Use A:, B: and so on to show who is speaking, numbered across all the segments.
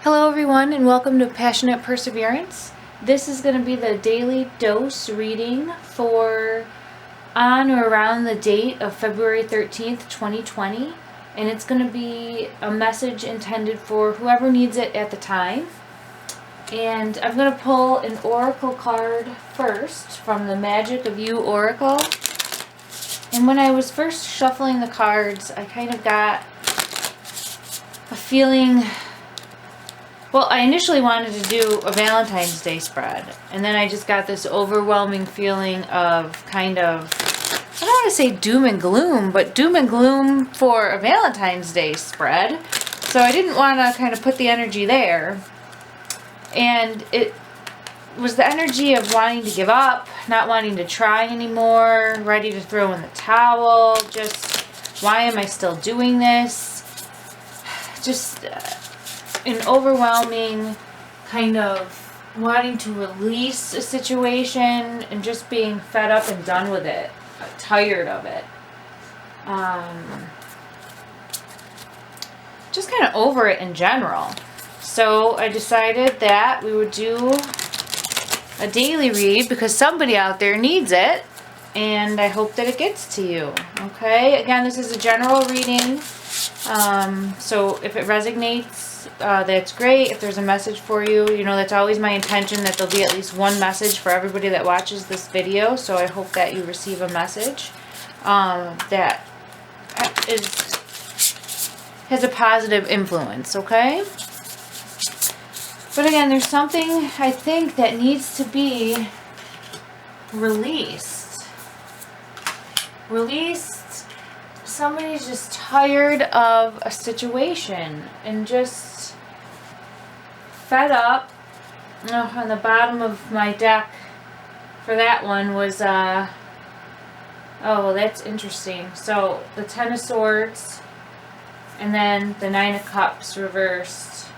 A: Hello everyone and welcome to Passionate Perseverance. This is going to be the daily dose reading for on or around the date of February 13th, 2020. And it's going to be a message intended for whoever needs it at the time. And I'm going to pull an oracle card first from the Magick of You Oracle. And when I was first shuffling the cards, I kind of got a feeling. Well, I initially wanted to do a Valentine's Day spread, and then I just got this overwhelming feeling of kind of, I don't want to say doom and gloom, but doom and gloom for a Valentine's Day spread. So I didn't want to kind of put the energy there. And it was the energy of wanting to give up, not wanting to try anymore, ready to throw in the towel, just, why am I still doing this? Just an overwhelming kind of wanting to release a situation and just being fed up and done with it, tired of it. Just kind of over it in general. So I decided that we would do a daily read because somebody out there needs it, and I hope that it gets to you. Okay, again, this is a general reading, so if it resonates, that's great. If there's a message for you, you know, that's always my intention, that there'll be at least one message for everybody that watches this video. So I hope that you receive a message that has a positive influence, okay? But again, there's something I think that needs to be released. Somebody's just tired of a situation and just fed up. Oh, on the bottom of my deck for that one was, oh, well, that's interesting. So the Ten of Swords and then the Nine of Cups reversed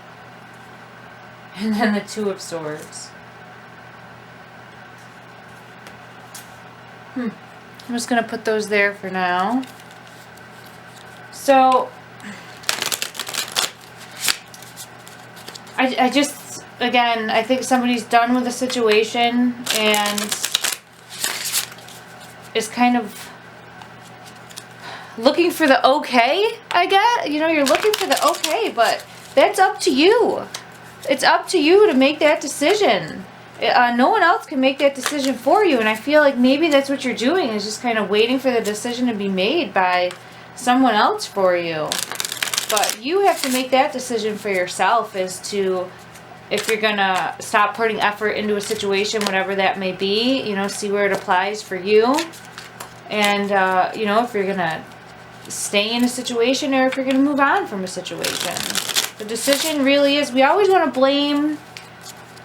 A: and then the Two of Swords. I'm just going to put those there for now. So, I just, again, I think somebody's done with the situation and is kind of looking for the okay, I guess. You know, you're looking for the okay, but that's up to you. It's up to you to make that decision. No one else can make that decision for you, and I feel like maybe that's what you're doing, is just kind of waiting for the decision to be made by someone else for you. But you have to make that decision for yourself as to if you're gonna stop putting effort into a situation, whatever that may be, you know, see where it applies for you. And you know, if you're gonna stay in a situation or if you're gonna move on from a situation. The decision really is, we always want to blame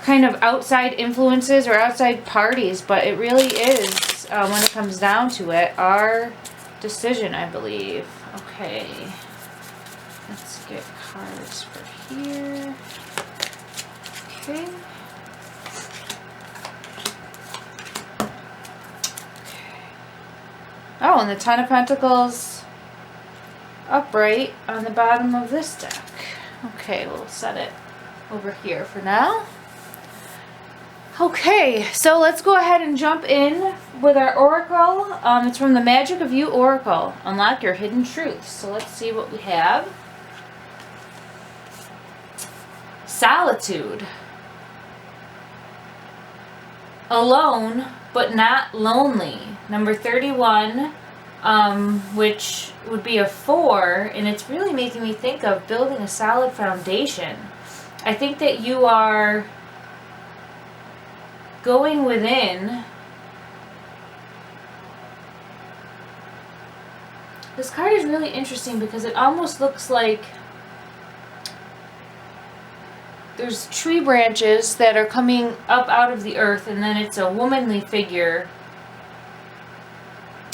A: kind of outside influences or outside parties, but it really is, when it comes down to it, our decision, I believe. Okay, let's get cards for here. Okay. Oh, and the Ten of Pentacles upright on the bottom of this deck. Okay, we'll set it over here for now. Okay, so let's go ahead and jump in with our oracle. It's from the Magick of You Oracle. Unlock your hidden truths. So let's see what we have. Solitude. Alone, but not lonely. Number 31, which would be a 4, and it's really making me think of building a solid foundation. I think that you are going within. This card is really interesting because it almost looks like there's tree branches that are coming up out of the earth, and then it's a womanly figure.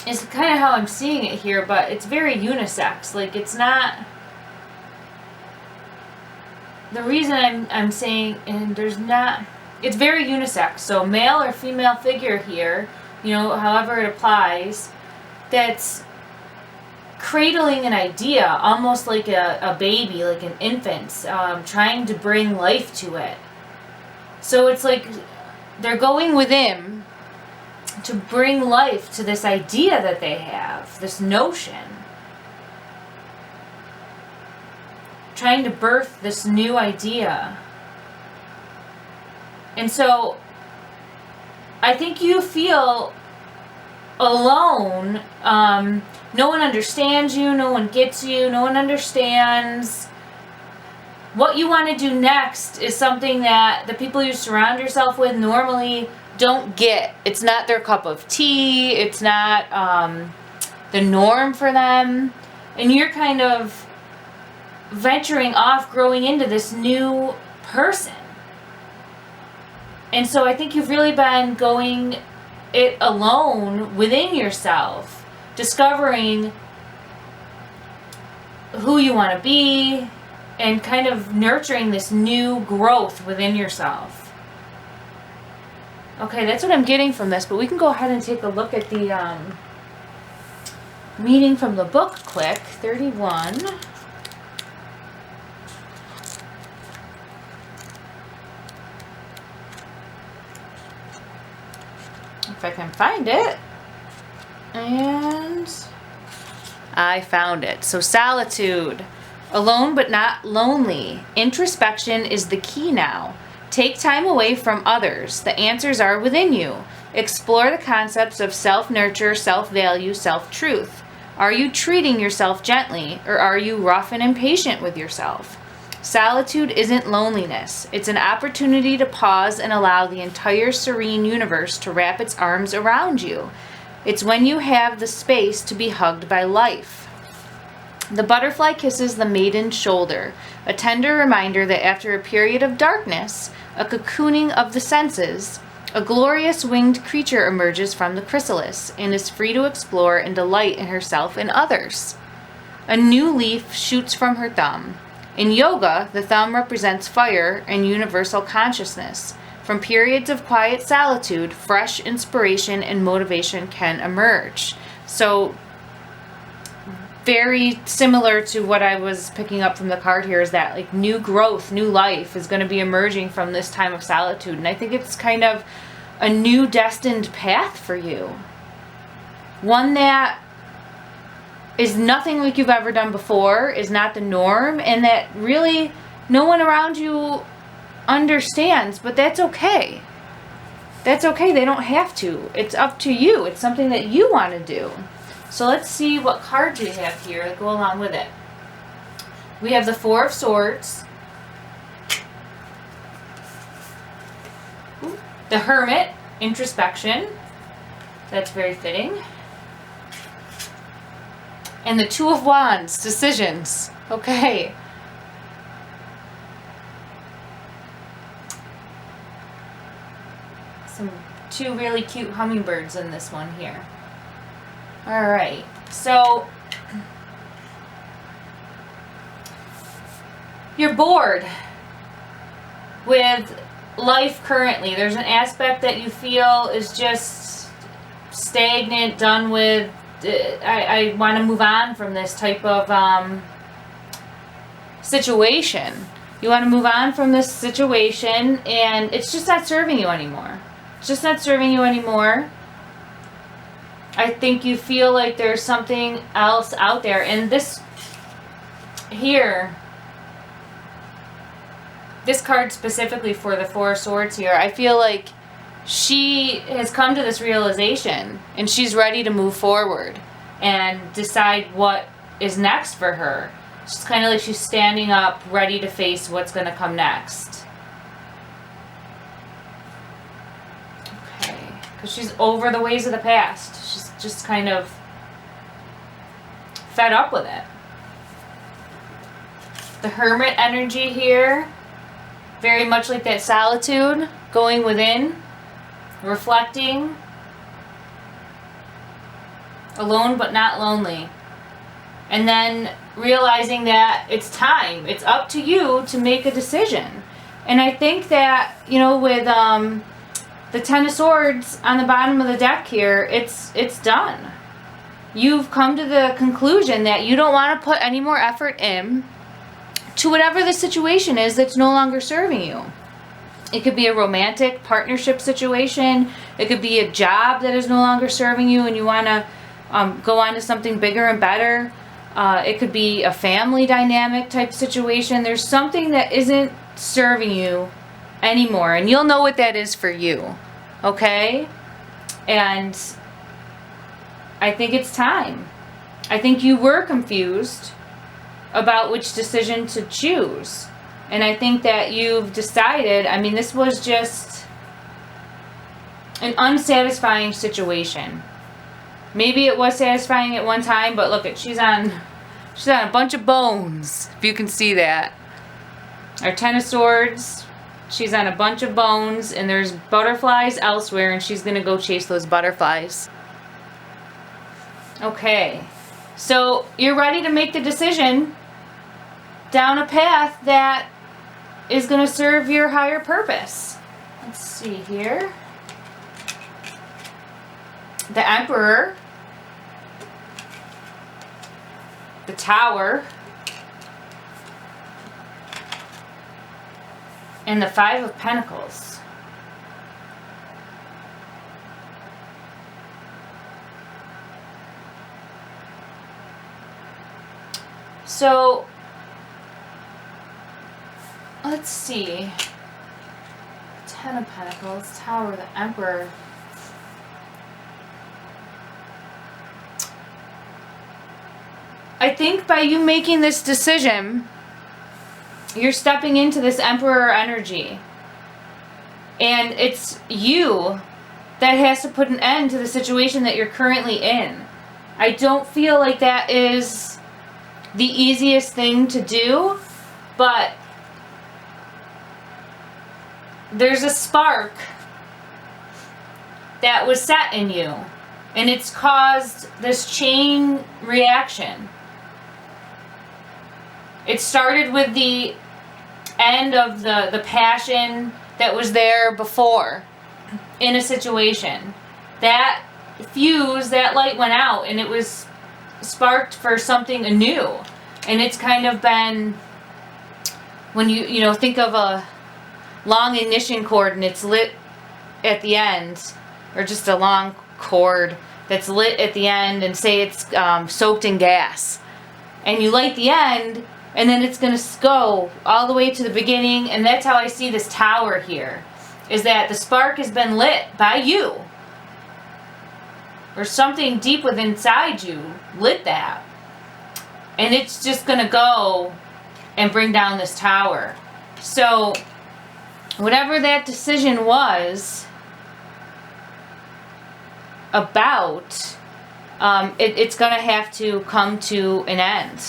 A: It's kind of how I'm seeing it here, but it's very unisex. Like, it's not. The reason I'm saying, and there's not. It's very unisex, so male or female figure here, you know, however it applies, that's cradling an idea, almost like a baby, like an infant, trying to bring life to it. So it's like they're going within to bring life to this idea that they have, this notion. Trying to birth this new idea. And so I think you feel alone. No one understands you, no one gets you, no one understands. What you want to do next is something that the people you surround yourself with normally don't get. It's not their cup of tea, it's not the norm for them. And you're kind of venturing off, growing into this new person. And so I think you've really been going it alone within yourself, discovering who you want to be and kind of nurturing this new growth within yourself. Okay, that's what I'm getting from this, but we can go ahead and take a look at the meaning from the book quick. 31. If I can find it. And I found it. So solitude. Alone but not lonely. Introspection is the key now. Take time away from others. The answers are within you. Explore the concepts of self-nurture, self-value, self-truth. Are you treating yourself gently, or are you rough and impatient with yourself? Solitude isn't loneliness. It's an opportunity to pause and allow the entire serene universe to wrap its arms around you. It's when you have the space to be hugged by life. The butterfly kisses the maiden's shoulder, a tender reminder that after a period of darkness, a cocooning of the senses, a glorious winged creature emerges from the chrysalis and is free to explore and delight in herself and others. A new leaf shoots from her thumb. In yoga, the thumb represents fire and universal consciousness. From periods of quiet solitude, fresh inspiration and motivation can emerge. So, very similar to what I was picking up from the card here is that like new growth, new life is going to be emerging from this time of solitude. And I think it's kind of a new destined path for you. One that is nothing like you've ever done before, is not the norm, and that really no one around you understands, but that's okay. That's okay. They don't have to. It's up to you. It's something that you want to do. So let's see what cards we have here that go along with it. We have the Four of Swords, the Hermit, introspection. That's very fitting. And the Two of Wands, decisions. Okay. Two really cute hummingbirds in this one here. All right, so you're bored with life currently. There's an aspect that you feel is just stagnant, done with. I want to move on from this type of situation. You want to move on from this situation, and it's just not serving you anymore. It's just not serving you anymore. I think you feel like there's something else out there. And this here, this card specifically for the Four of Swords here, I feel like she has come to this realization and she's ready to move forward and decide what is next for her. It's kind of like she's standing up, ready to face what's going to come next. Okay, because she's over the ways of the past. She's just kind of fed up with it. The Hermit energy here, very much like that solitude, going within, reflecting, alone but not lonely. And then realizing that it's time. It's up to you to make a decision. And I think that, you know, with the Ten of Swords on the bottom of the deck here, it's done. you've come to the conclusion that you don't want to put any more effort in to whatever the situation is that's no longer serving you. It could be a romantic partnership situation. It could be a job that is no longer serving you and you want to go on to something bigger and better. It could be a family dynamic type situation. There's something that isn't serving you anymore, and you'll know what that is for you, okay? And I think it's time. I think you were confused about which decision to choose. And I think that you've decided, I mean, this was just an unsatisfying situation. Maybe it was satisfying at one time, but look, she's on a bunch of bones, if you can see that. Our Ten of Swords, she's on a bunch of bones, and there's butterflies elsewhere, and she's going to go chase those butterflies. Okay, so you're ready to make the decision down a path that is going to serve your higher purpose. Let's see here. The Emperor, the Tower, and the Five of Pentacles. So, let's see. Ten of Pentacles, Tower, the Emperor. I think by you making this decision, you're stepping into this Emperor energy. And it's you that has to put an end to the situation that you're currently in. I don't feel like that is the easiest thing to do, but there's a spark that was set in you, and it's caused this chain reaction. It started with the end of the passion that was there before in a situation. That fuse, that light went out, and it was sparked for something anew. And it's kind of been, when you know, think of a long ignition cord and it's lit at the end, or just a long cord that's lit at the end, and say it's soaked in gas, and you light the end, and then it's going to go all the way to the beginning. And that's how I see this tower here, is that the spark has been lit by you, or something deep within inside you lit that, and it's just going to go and bring down this tower. So whatever that decision was about, it's going to have to come to an end.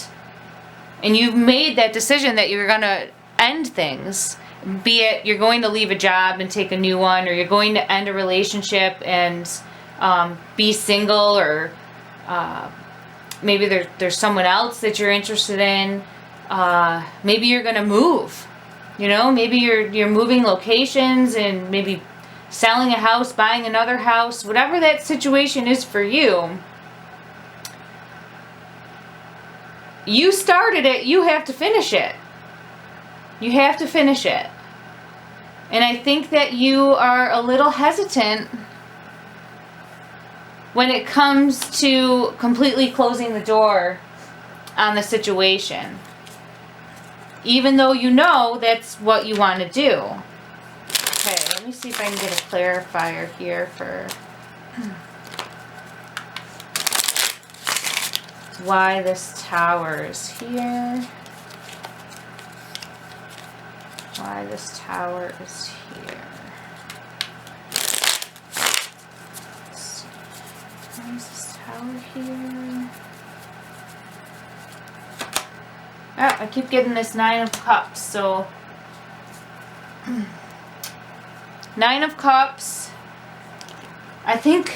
A: And you've made that decision that you're going to end things. Be it you're going to leave a job and take a new one, or you're going to end a relationship and be single, or maybe there's someone else that you're interested in. Maybe you're going to move. You know, maybe you're moving locations, and maybe selling a house, buying another house. Whatever that situation is for you, you started it, you have to finish it. You have to finish it. And I think that you are a little hesitant when it comes to completely closing the door on the situation, even though you know that's what you want to do. Okay, let me see if I can get a clarifier here for why this tower is here. Why this tower is here. Let's see. Why is this tower here? Oh, I keep getting this Nine of Cups, so Nine of Cups. I think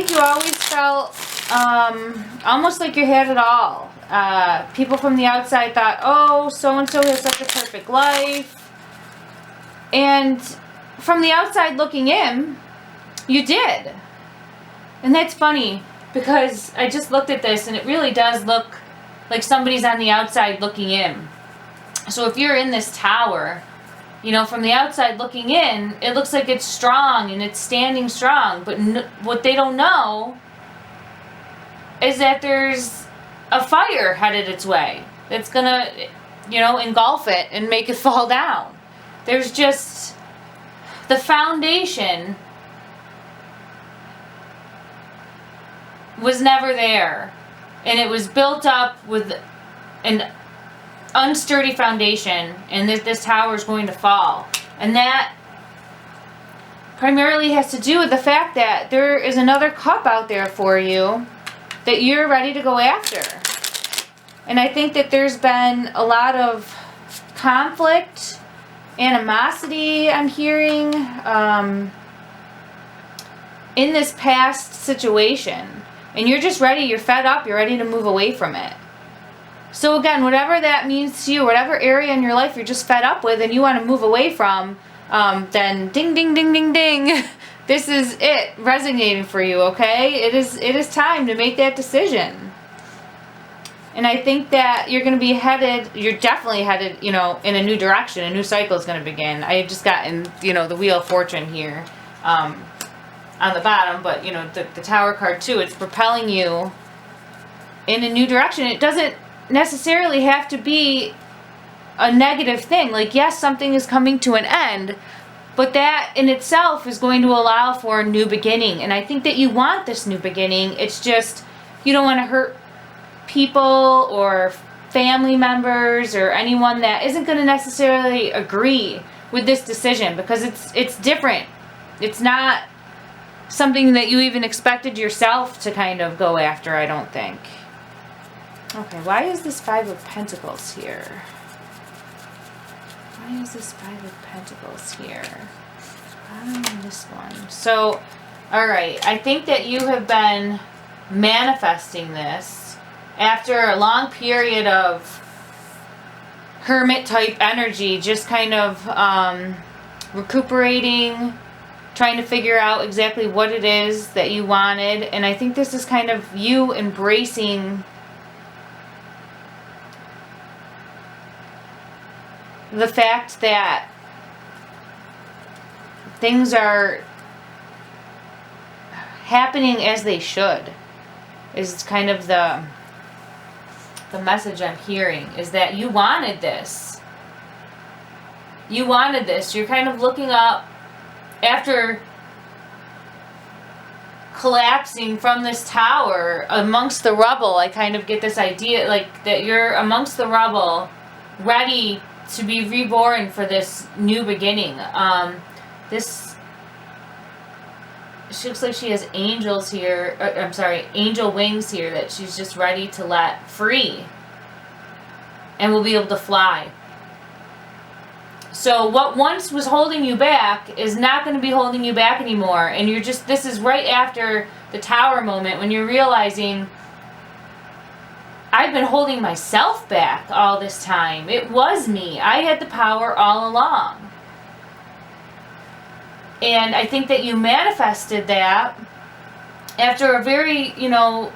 A: you always felt almost like you had it all. People from the outside thought, oh, so-and-so has such a perfect life. And from the outside looking in, you did. And that's funny because I just looked at this and it really does look like somebody's on the outside looking in. So if you're in this tower, you know, from the outside looking in, it looks like it's strong and it's standing strong. But what they don't know is that there's a fire headed its way that's gonna, you know, engulf it and make it fall down. There's just the foundation was never there, and it was built up with an unsturdy foundation, and this tower is going to fall. And that primarily has to do with the fact that there is another cup out there for you that you're ready to go after. And I think that there's been a lot of conflict, animosity, I'm hearing, in this past situation. And you're just ready, you're fed up, you're ready to move away from it. So again, whatever that means to you, whatever area in your life you're just fed up with and you want to move away from, then ding, ding, ding, ding, ding. This is it resonating for you, okay? It is time to make that decision. And I think that you're going to be headed, you're definitely headed, you know, in a new direction. A new cycle is going to begin. I had just gotten, you know, the Wheel of Fortune here on the bottom, but, you know, the Tower card too. It's propelling you in a new direction. It doesn't necessarily have to be a negative thing. Like, yes, something is coming to an end, but that in itself is going to allow for a new beginning. And I think that you want this new beginning. It's just you don't want to hurt people or family members or anyone that isn't going to necessarily agree with this decision, because it's different. It's not something that you even expected yourself to kind of go after, I don't think. Okay, why is this Five of Pentacles here? Why is this Five of Pentacles here? Why this one? So, alright, I think that you have been manifesting this after a long period of hermit type energy, just kind of recuperating, trying to figure out exactly what it is that you wanted. And I think this is kind of you embracing the fact that things are happening as they should, is kind of the message I'm hearing, is that you wanted this. You wanted this. You're kind of looking up after collapsing from this tower amongst the rubble. I kind of get this idea like that you're amongst the rubble, ready to be reborn for this new beginning. She looks like she has angels here, I'm sorry, angel wings here that she's just ready to let free and will be able to fly. So what once was holding you back is not going to be holding you back anymore. And you're just, this is right after the tower moment when you're realizing, I've been holding myself back all this time. It was me. I had the power all along. And I think that you manifested that after a very, you know,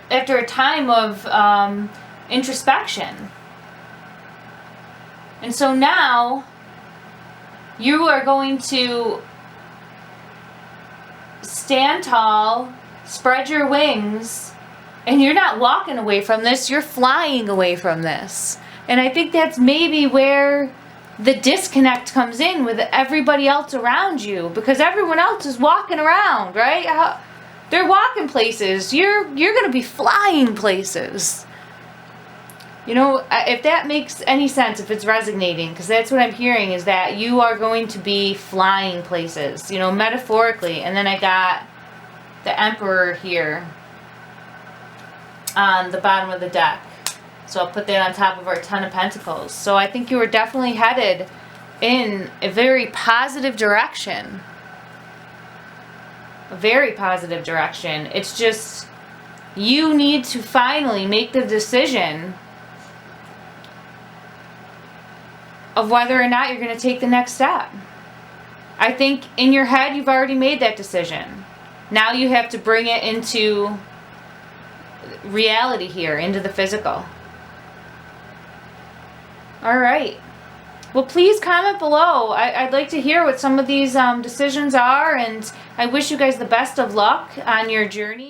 A: after a time of introspection. And so now you are going to stand tall, spread your wings, and you're not walking away from this, you're flying away from this. And I think that's maybe where the disconnect comes in with everybody else around you, because everyone else is walking around, right? They're walking places. You're going to be flying places. You know, if that makes any sense, if it's resonating, because that's what I'm hearing, is that you are going to be flying places, you know, metaphorically. And then I got the Emperor here on the bottom of the deck. So I'll put that on top of our Ten of Pentacles. So I think you were definitely headed in a very positive direction. A very positive direction. It's just, you need to finally make the decision of whether or not you're going to take the next step. I think in your head you've already made that decision. Now you have to bring it into reality here, into the physical. All right. Well, please comment below. I'd like to hear what some of these decisions are, and I wish you guys the best of luck on your journey.